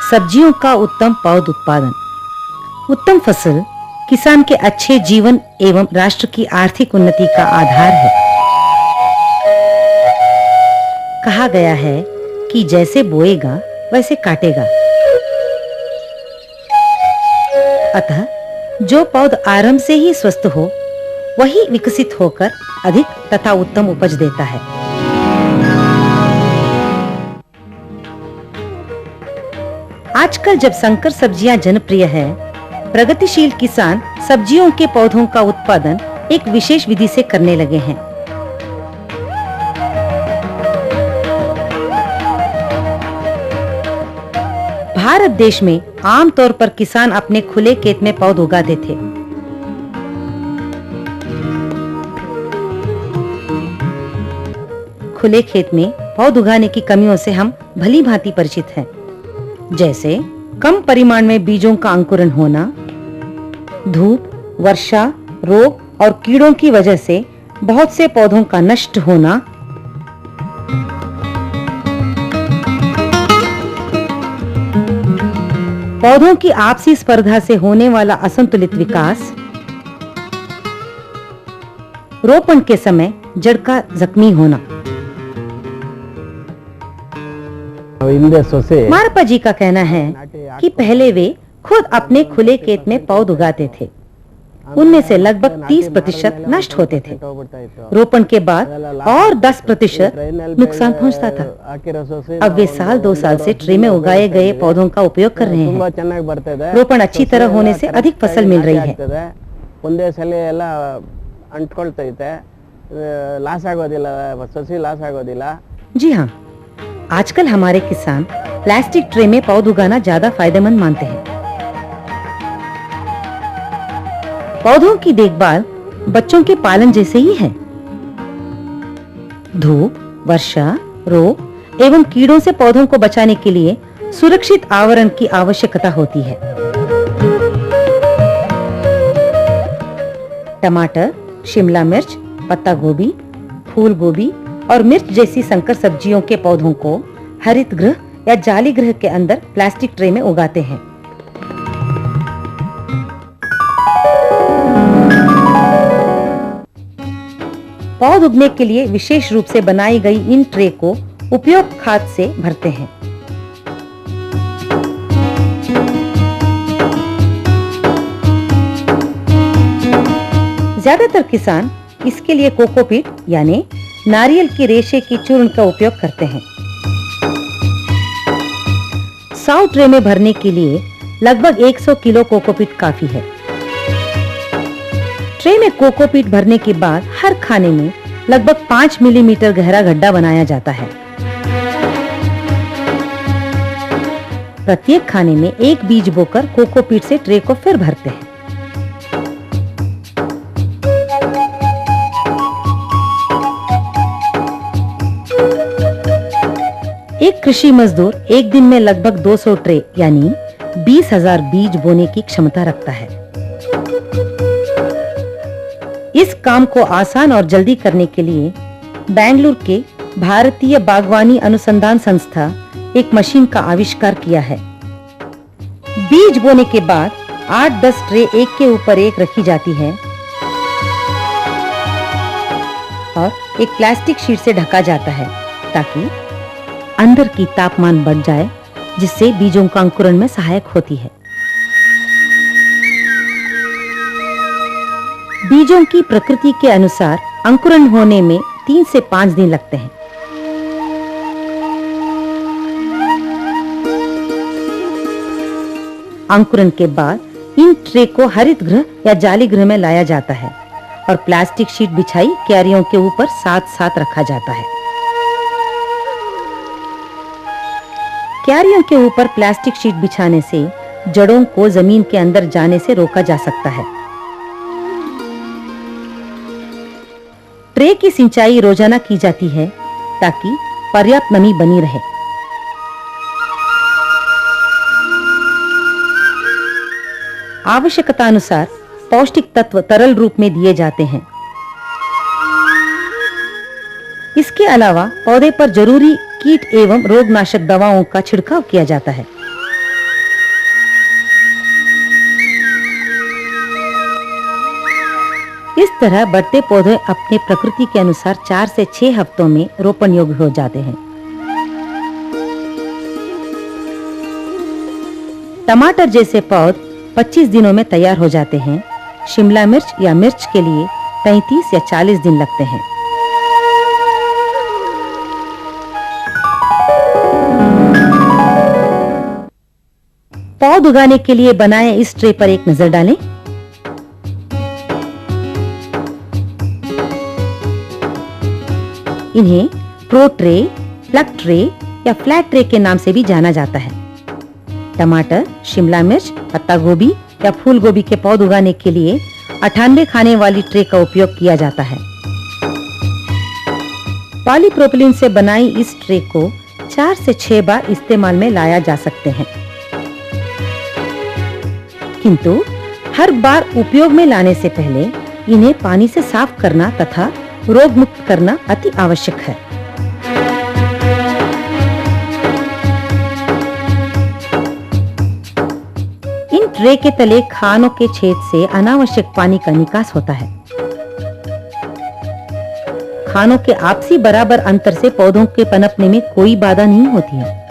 सब्जियों का उत्तम पौध उत्पादन। उत्तम फसल किसान के अच्छे जीवन एवं राष्ट्र की आर्थिक उन्नति का आधार है। कहा गया है कि जैसे बोएगा वैसे काटेगा। अतः जो पौध आरंभ से ही स्वस्थ हो वही विकसित होकर अधिक तथा उत्तम उपज देता है। आजकल जब संकर सब्जियां जनप्रिय है, प्रगतिशील किसान सब्जियों के पौधों का उत्पादन एक विशेष विधि से करने लगे हैं। भारत देश में आमतौर पर किसान अपने खुले खेत में पौध उगाते थे। खुले खेत में पौध उगाने की कमियों से हम भली भांति परिचित हैं, जैसे कम परिमाण में बीजों का अंकुरण होना, धूप, वर्षा, रोग और कीड़ों की वजह से बहुत से पौधों का नष्ट होना, पौधों की आपसी स्पर्धा से होने वाला असंतुलित विकास, रोपण के समय जड़ का जख्मी होना। मारपा जी का कहना है कि पहले वे खुद अपने खुले खेत में पौध उगाते थे। उनमें से लगभग 30% नष्ट होते थे। रोपण के बाद और 10% नुकसान पहुंचता था। अब वे साल 2 साल से ट्रे में उगाए गए पौधों का उपयोग कर रहे हैं। रोपण अच्छी तरह होने से अधिक फसल मिल रही है। जी हाँ, आजकल हमारे किसान प्लास्टिक ट्रे में पौध उगाना ज्यादा फायदेमंद मानते हैं। पौधों की देखभाल बच्चों के पालन जैसे ही है। धूप, वर्षा, रोग एवं कीड़ों से पौधों को बचाने के लिए सुरक्षित आवरण की आवश्यकता होती है। टमाटर, शिमला मिर्च, पत्ता गोभी, फूल गोभी और मिर्च जैसी संकर सब्जियों के पौधों को हरित गृह या जाली गृह के अंदर प्लास्टिक ट्रे में उगाते हैं। पौध उगने के लिए विशेष रूप से बनाई गई इन ट्रे को उपयुक्त खाद से भरते हैं। ज्यादातर किसान इसके लिए कोकोपीट यानी नारियल की रेशे की चूर्ण का उपयोग करते हैं। 100 ट्रे में भरने के लिए लगभग 100 किलो कोकोपीट काफी है। ट्रे में कोकोपीट भरने के बाद हर खाने में लगभग 5 मिलीमीटर गहरा गड्ढा बनाया जाता है। प्रत्येक खाने में एक बीज बोकर कोकोपीट से ट्रे को फिर भरते हैं। एक कृषि मजदूर एक दिन में लगभग 200 ट्रे यानी 20,000 बीज बोने की क्षमता रखता है। इस काम को आसान और जल्दी करने के लिए बेंगलुरु के भारतीय बागवानी अनुसंधान संस्था एक मशीन का आविष्कार किया है। बीज बोने के बाद 8-10 ट्रे एक के ऊपर एक रखी जाती है और एक प्लास्टिक शीट से ढका जाता है ताकि अंदर की तापमान बढ़ जाए, जिससे बीजों का अंकुरण में सहायक होती है। बीजों की प्रकृति के अनुसार अंकुरण होने में 3 से 5 दिन लगते हैं। अंकुरण के बाद इन ट्रे को हरित गृह या जाली गृह में लाया जाता है और प्लास्टिक शीट बिछाई क्यारियों के ऊपर साथ साथ रखा जाता है। क्यारियों के ऊपर प्लास्टिक शीट बिछाने से जड़ों को जमीन के अंदर जाने से रोका जा सकता है। ट्रे की सिंचाई रोजाना की जाती है ताकि पर्याप्त नमी बनी रहे। आवश्यकता अनुसार पौष्टिक तत्व तरल रूप में दिए जाते हैं। इसके अलावा पौधे पर जरूरी कीट एवं रोगनाशक दवाओं का छिड़काव किया जाता है। इस तरह बढ़ते पौधे अपने प्रकृति के अनुसार 4 से 6 हफ्तों में रोपण योग्य हो जाते हैं। टमाटर जैसे पौधे 25 दिनों में तैयार हो जाते हैं। शिमला मिर्च या मिर्च के लिए 35 या 40 दिन लगते हैं। पौध उगाने के लिए बनाए इस ट्रे पर एक नजर डालें। इन्हें प्रो ट्रे, प्लग ट्रे या फ्लैट ट्रे के नाम से भी जाना जाता है। टमाटर, शिमला मिर्च, पत्ता गोभी या फूल गोभी के पौध उगाने के लिए 98 खाने वाली ट्रे का उपयोग किया जाता है। पॉलीप्रोपिलीन से बनाई इस ट्रे को 4 से 6 बार इस्तेमाल में लाया जा सकते हैं, किंतु हर बार उपयोग में लाने से पहले इन्हें पानी से साफ करना तथा रोग मुक्त करना अति आवश्यक है। इन ट्रे के तले खानों के छेद से अनावश्यक पानी का निकास होता है। खानों के आपसी बराबर अंतर से पौधों के पनपने में कोई बाधा नहीं होती है।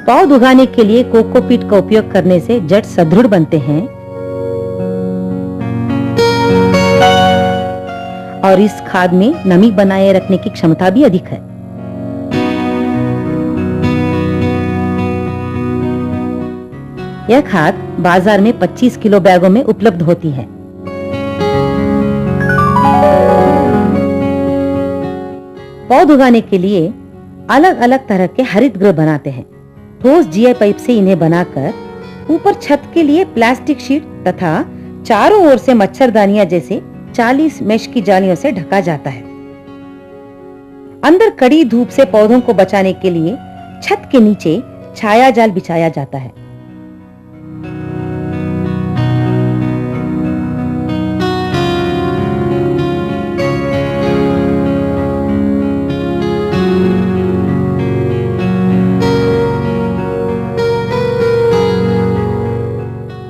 पौध उगाने के लिए कोकोपीट का उपयोग करने से जड़ सुदृढ़ बनते हैं और इस खाद में नमी बनाए रखने की क्षमता भी अधिक है। यह खाद बाजार में 25 किलो बैगों में उपलब्ध होती है। पौध उगाने के लिए अलग अलग तरह के हरित गृह बनाते हैं। ठोस जीआई पाइप से इन्हें बनाकर ऊपर छत के लिए प्लास्टिक शीट तथा चारों ओर से मच्छरदानियां जैसे 40 मेश की जालियों से ढका जाता है। अंदर कड़ी धूप से पौधों को बचाने के लिए छत के नीचे छाया जाल बिछाया जाता है।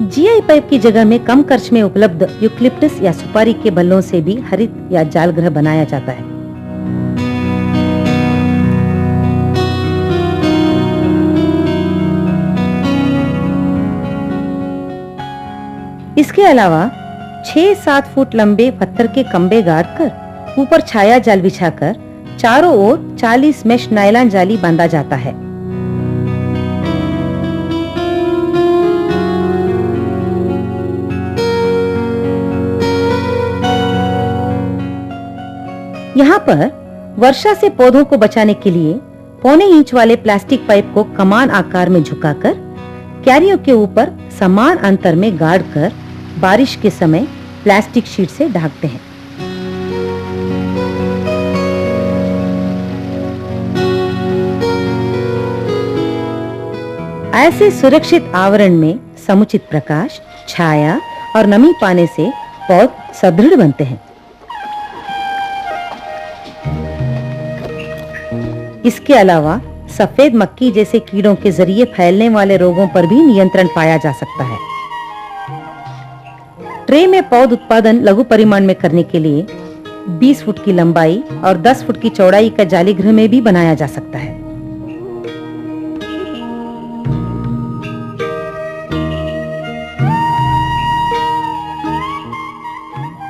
जीआई पाइप की जगह में कम खर्च में उपलब्ध यूकलिप्टस या सुपारी के बल्लों से भी हरित या जाल गृह बनाया जाता है। इसके अलावा 6-7 फुट लंबे पत्थर के खंभे गाड़कर ऊपर छाया जाल बिछाकर चारों ओर 40 मेश नायलॉन जाली बांधा जाता है। यहाँ पर वर्षा से पौधों को बचाने के लिए 1.25 इंच वाले प्लास्टिक पाइप को कमान आकार में झुकाकर क्यारियों के ऊपर समान अंतर में गाड़कर बारिश के समय प्लास्टिक शीट से ढकते हैं। ऐसे सुरक्षित आवरण में समुचित प्रकाश, छाया और नमी पाने से पौध सुदृढ़ बनते हैं। इसके अलावा सफेद मक्खी जैसे कीड़ों के जरिए फैलने वाले रोगों पर भी नियंत्रण पाया जा सकता है। ट्रे में पौध उत्पादन लघु परिमाण में करने के लिए 20 फुट की लंबाई और 10 फुट की चौड़ाई का जाली गृह में भी बनाया जा सकता है।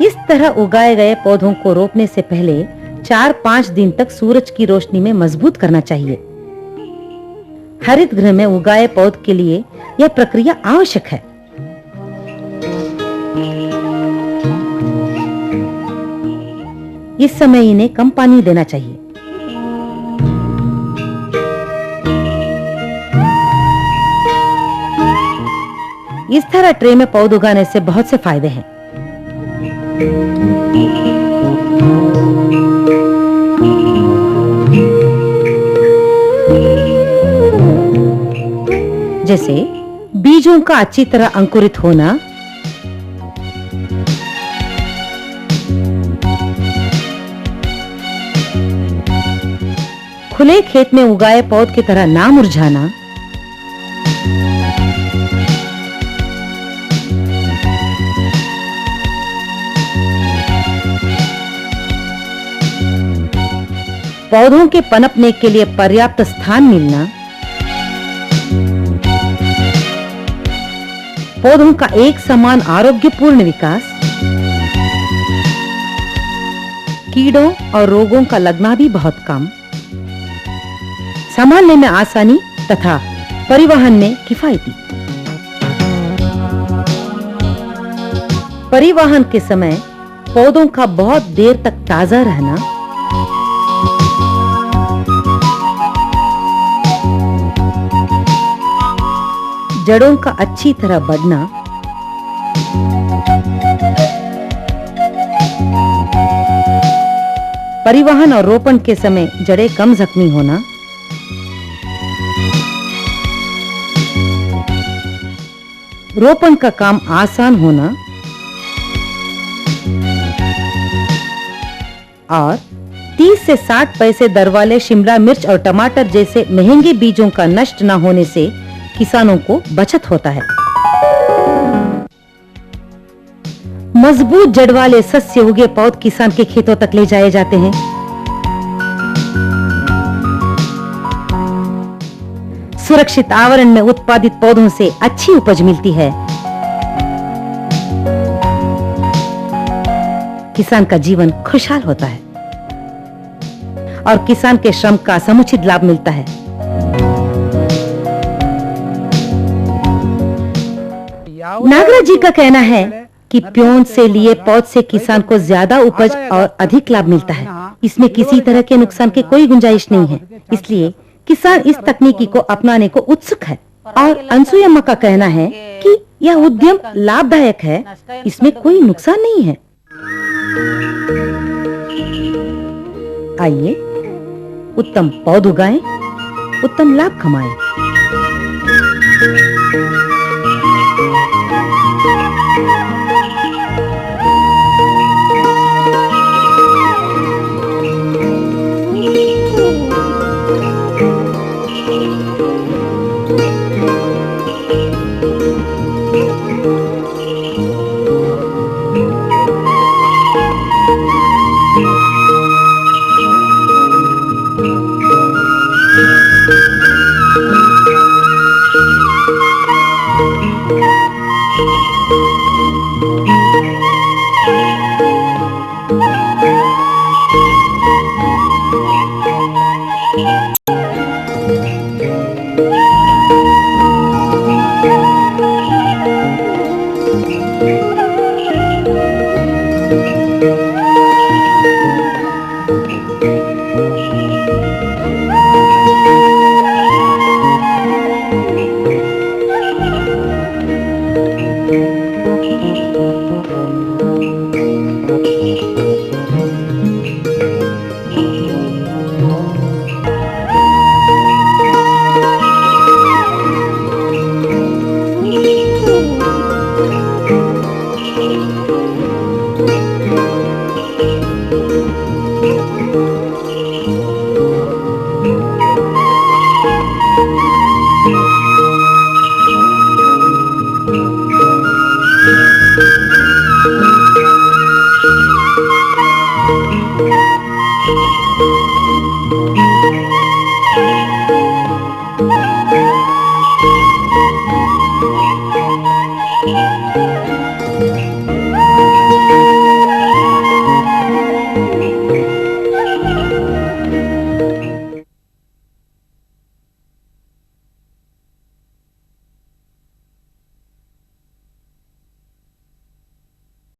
इस तरह उगाए गए पौधों को रोपने से पहले 4-5 दिन तक सूरज की रोशनी में मजबूत करना चाहिए। हरित गृह में उगाए पौध के लिए यह प्रक्रिया आवश्यक है। इस समय इन्हें कम पानी देना चाहिए। इस तरह ट्रे में पौध उगाने से बहुत से फायदे हैं। जैसे बीजों का अच्छी तरह अंकुरित होना, खुले खेत में उगाए पौध की तरह ना मुरझाना, पौधों के पनपने के लिए पर्याप्त स्थान मिलना, पौधों का एक समान आरोग्यपूर्ण विकास, कीड़ों और रोगों का लगना भी बहुत कम, संभालने में आसानी तथा परिवहन में किफायती। परिवहन के समय पौधों का बहुत देर तक ताजा रहना, जड़ों का अच्छी तरह बढ़ना, परिवहन और रोपण के समय जड़ें कम जख्मी होना, रोपण का काम आसान होना और 30 से 60 पैसे दर वाले शिमला मिर्च और टमाटर जैसे महंगे बीजों का नष्ट न होने से किसानों को बचत होता है। मजबूत जड़ वाले सस्य उगे पौध किसान के खेतों तक ले जाए जाते हैं। सुरक्षित आवरण में उत्पादित पौधों से अच्छी उपज मिलती है। किसान का जीवन खुशहाल होता है और किसान के श्रम का समुचित लाभ मिलता है। नागराज जी का कहना है कि प्योन से लिए पौध से किसान को ज्यादा उपज और अधिक लाभ मिलता है। इसमें किसी तरह के नुकसान की कोई गुंजाइश नहीं है, इसलिए किसान इस तकनीकी को अपनाने को उत्सुक है। और अनसुया का कहना है कि यह उद्यम लाभदायक है, इसमें कोई नुकसान नहीं है। आइए उत्तम पौध उगाएं, उत्तम लाभ कमाएं।